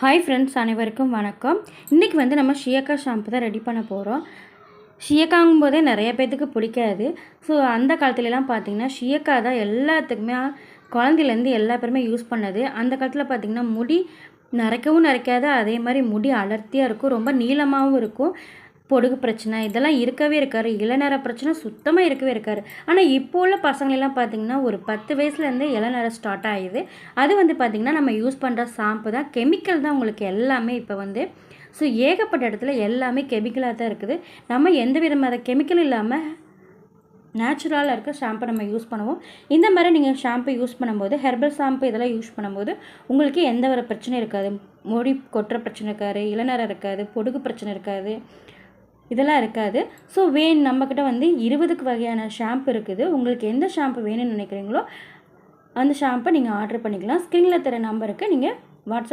Hi friends, அனைவருக்கும் வணக்கம். இன்றைக்கி நம்ம ஷியக்கா ஷாம்பு தான் ரெடி பண்ண போகிறோம். ஷியக்காங்கும் போதே நிறைய பேர்த்துக்கு பிடிக்காது. ஸோ அந்த காலத்துலலாம் பார்த்திங்கன்னா ஷியக்கா தான் எல்லாத்துக்குமே, குழந்தையிலேருந்து எல்லா பேருமே யூஸ் பண்ணது. அந்த காலத்தில் பார்த்திங்கன்னா முடி நரைக்கவும் நரைக்காது, அதே மாதிரி முடி அடர்த்தியாக இருக்கும், ரொம்ப நீளமாகவும் இருக்கும். பொடுகு பிரச்சனை இதெல்லாம் இருக்கவே இருக்காது, இளநரை பிரச்சனை சுத்தமாக இருக்கவே இருக்காது. ஆனால் இப்போ உள்ள பசங்களெல்லாம் பார்த்திங்கன்னா ஒரு 10 வயசுலேருந்தே இளநரை ஸ்டார்ட் ஆகிடுது. அது பார்த்திங்கன்னா நம்ம யூஸ் பண்ணுற ஷாம்பு தான், கெமிக்கல் தான் உங்களுக்கு எல்லாமே. இப்போ ஸோ ஏகப்பட்ட இடத்துல எல்லாமே கெமிக்கலாக தான் இருக்குது. நம்ம எந்த விதமான கெமிக்கல் இல்லாமல் நேச்சுரலாக இருக்க ஷாம்பை நம்ம யூஸ் பண்ணுவோம். இந்த மாதிரி நீங்கள் ஷாம்பு யூஸ் பண்ணும்போது, ஹெர்பல் ஷாம்பு இதெல்லாம் யூஸ் பண்ணும்போது உங்களுக்கு எந்த ஒரு பிரச்சனையும் இருக்காது. முடி கொட்டுற பிரச்சனை இருக்காது, இளநரை இருக்காது, பொடுகு பிரச்சனை இருக்காது, இதெல்லாம் இருக்காது. ஸோ நம்மக்கிட்ட 20க்கு வகையான ஷாம்பு இருக்குது. உங்களுக்கு எந்த ஷாம்பு வேணும்னு நினைக்கிறீங்களோ அந்த ஷாம்பை நீங்கள் ஆர்டர் பண்ணிக்கலாம். ஸ்க்ரீனில் தர நம்பருக்கு நீங்கள் வாட்ஸ்அப்